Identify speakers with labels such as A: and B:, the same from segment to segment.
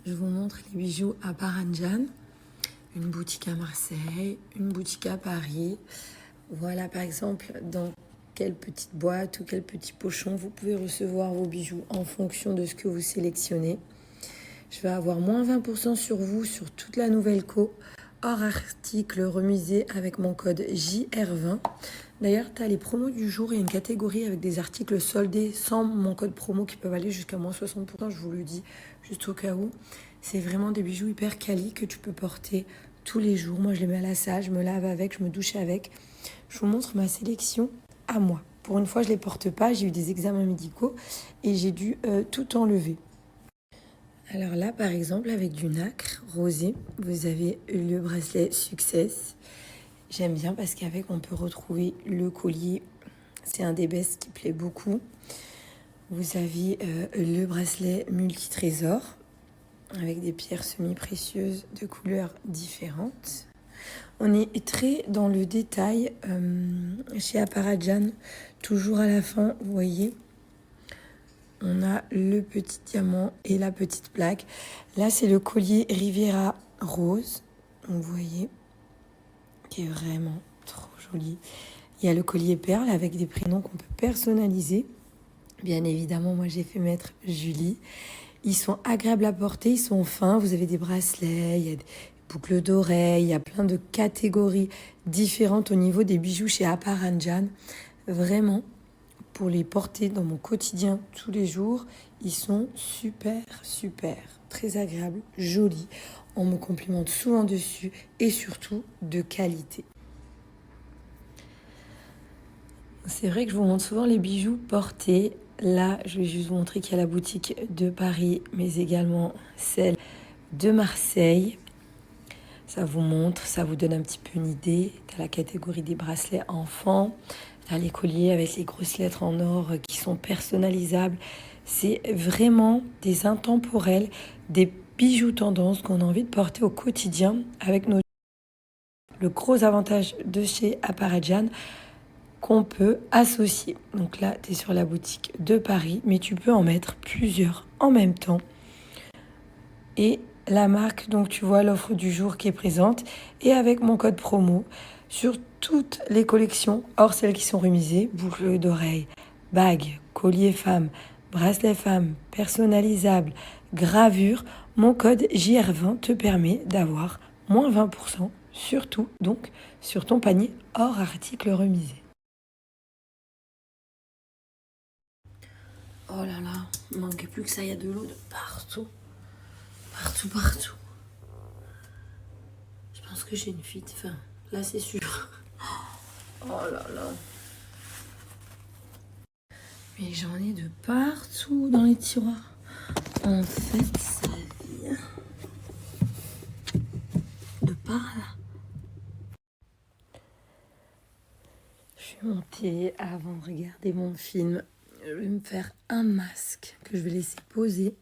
A: je vous montre les bijoux à Paranjan. Une boutique à Marseille, une boutique à Paris. Voilà par exemple dans quelle petite boîte ou quel petit pochon vous pouvez recevoir vos bijoux en fonction de ce que vous sélectionnez. Je vais avoir moins 20% sur vous sur toute la nouvelle co, hors article remisé avec mon code JR20. D'ailleurs, tu as les promos du jour, il y a une catégorie avec des articles soldés sans mon code promo qui peuvent aller jusqu'à moins 60%, je vous le dis, juste au cas où. C'est vraiment des bijoux hyper quali que tu peux porter tous les jours. Moi, je les mets à la salle, je me lave avec, je me douche avec. Je vous montre ma sélection à moi. Pour une fois, je ne les porte pas, j'ai eu des examens médicaux et j'ai dû tout enlever. Alors là, par exemple, avec du nacre rosé, vous avez le bracelet Success. J'aime bien parce qu'avec, on peut retrouver le collier. C'est un des best qui plaît beaucoup. Vous avez le bracelet multi-trésor avec des pierres semi-précieuses de couleurs différentes. On est très dans le détail chez Aparajan. Toujours à la fin, vous voyez, on a le petit diamant et la petite plaque. Là, c'est le collier Riviera rose. Vous voyez, qui est vraiment trop joli. Il y a le collier perle avec des prénoms qu'on peut personnaliser. Bien évidemment, moi, j'ai fait mettre Julie. Ils sont agréables à porter, ils sont fins. Vous avez des bracelets, il y a des boucles d'oreilles, il y a plein de catégories différentes au niveau des bijoux chez Aparanjan. Vraiment, pour les porter dans mon quotidien tous les jours, ils sont super, très agréables, jolis. On me complimente souvent dessus et surtout de qualité. C'est vrai que je vous montre souvent les bijoux portés. Là, je vais juste vous montrer qu'il y a la boutique de Paris, mais également celle de Marseille. Ça vous montre, ça vous donne un petit peu une idée. Tu as la catégorie des bracelets enfants. Tu as les colliers avec les grosses lettres en or qui sont personnalisables. C'est vraiment des intemporels, des bijoux tendance qu'on a envie de porter au quotidien avec nos... Le gros avantage de chez Aparajan, qu'on peut associer. Donc là, tu es sur la boutique de Paris, mais tu peux en mettre plusieurs en même temps. Et la marque, donc tu vois l'offre du jour qui est présente. Et avec mon code promo, sur toutes les collections, hors celles qui sont remisées, boucles d'oreilles, bagues, colliers femmes, bracelets femmes, personnalisables, gravures, mon code JR20 te permet d'avoir moins 20% sur tout, donc sur ton panier hors article remisé. Oh là là, il manquait plus que ça, il y a de l'eau de partout. Partout. Je pense que j'ai une fuite, enfin, là c'est sûr. Oh là là. Mais j'en ai de partout dans les tiroirs. En fait, ça vient de par là. Je suis montée avant de regarder mon film. Je vais me faire un masque que je vais laisser poser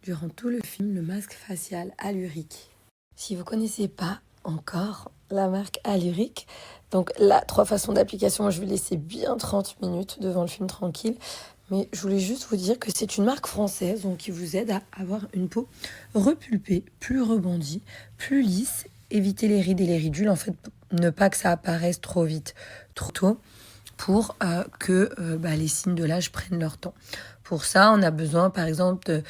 A: durant tout le film, le masque facial Alluric. Si vous ne connaissez pas encore la marque Alluric, donc là, 3 façons d'application, moi je vais laisser bien 30 minutes devant le film tranquille, mais je voulais juste vous dire que c'est une marque française donc, qui vous aide à avoir une peau repulpée, plus rebondie, plus lisse, éviter les rides et les ridules, en fait, ne pas que ça apparaisse trop vite, trop tôt, pour que les signes de l'âge prennent leur temps. Pour ça, on a besoin, par exemple,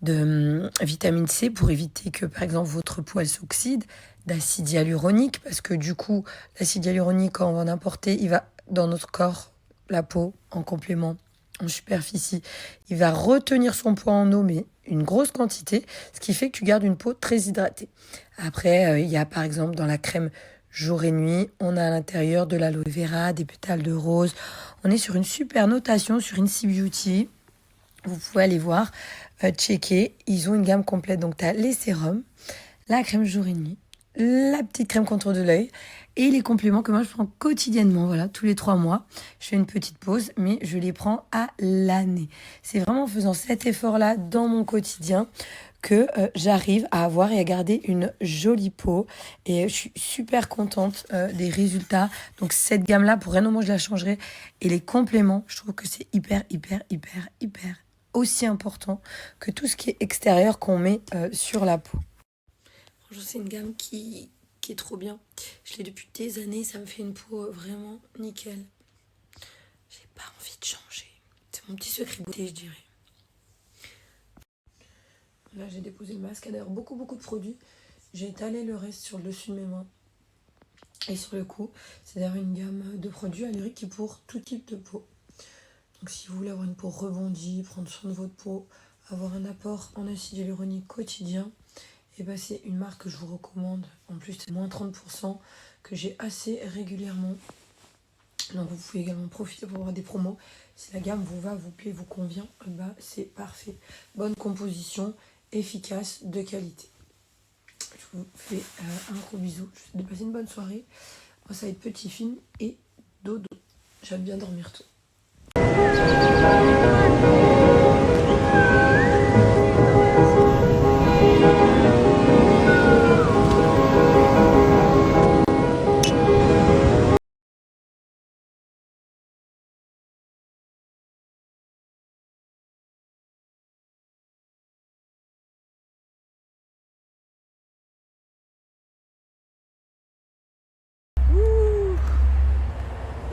A: de vitamine C pour éviter que, par exemple, votre peau elle s'oxyde, d'acide hyaluronique, parce que du coup, l'acide hyaluronique, quand on va en importer, il va dans notre corps, la peau, en complément, en superficie, il va retenir son poids en eau, mais une grosse quantité, ce qui fait que tu gardes une peau très hydratée. Après, il y a par exemple dans la crème jour et nuit, on a à l'intérieur de l'aloe vera, des pétales de rose. On est sur une super notation sur Incy Beauty. Vous pouvez aller voir, checker. Ils ont une gamme complète. Donc, tu as les sérums, la crème jour et nuit, la petite crème contour de l'œil et les compléments que moi, je prends quotidiennement. Voilà, tous les 3 mois, je fais une petite pause, mais je les prends à l'année. C'est vraiment en faisant cet effort-là dans mon quotidien que j'arrive à avoir et à garder une jolie peau. Et je suis super contente des résultats. Donc, cette gamme-là, pour rien au monde, je la changerai. Et les compléments, je trouve que c'est hyper aussi important que tout ce qui est extérieur qu'on met sur la peau. Franchement, c'est une gamme qui est trop bien. Je l'ai depuis des années, ça me fait une peau vraiment nickel. J'ai pas envie de changer. C'est mon petit secret de beauté, je dirais. Là, j'ai déposé le masque. D'ailleurs, beaucoup de produits. J'ai étalé le reste sur le dessus de mes mains et sur le cou. C'est d'ailleurs une gamme de produits Aluric qui est pour tout type de peau. Donc si vous voulez avoir une peau rebondie, prendre soin de votre peau, avoir un apport en acide hyaluronique quotidien, et ben c'est une marque que je vous recommande. En plus, c'est moins 30% que j'ai assez régulièrement. Donc vous pouvez également profiter pour avoir des promos. Si la gamme vous va, vous plaît, vous convient, bah c'est parfait. Bonne composition, efficace, de qualité. Je vous fais un gros bisou. Je vous souhaite de passer une bonne soirée. Moi, ça va être petit film et dodo. J'aime bien dormir tôt.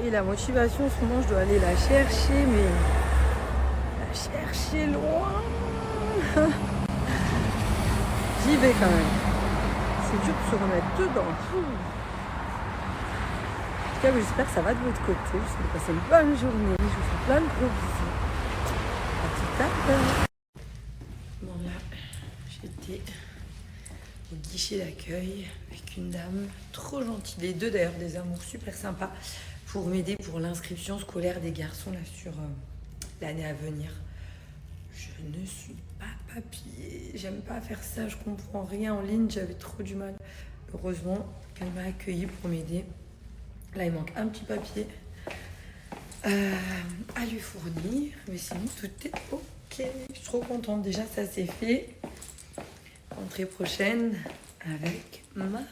A: Et la motivation, en ce moment, je dois aller la chercher, mais la chercher loin. J'y vais quand même. C'est dur de se remettre dedans. En tout cas, j'espère que ça va de votre côté. Je vous souhaite de passer une bonne journée. Je vous fais plein de gros bisous. À tout à l'heure. Bon là, j'étais au guichet d'accueil avec une dame trop gentille. Les deux d'ailleurs, des amours super sympas pour m'aider pour l'inscription scolaire des garçons là sur l'année à venir. Je ne suis pas papier, j'aime pas faire ça, je comprends rien en ligne, j'avais trop du mal. Heureusement qu'elle m'a accueillie pour m'aider. Là il manque un petit papier à lui fournir, mais sinon tout est ok. Je suis trop contente, déjà ça c'est fait. Rentrée prochaine avec maman.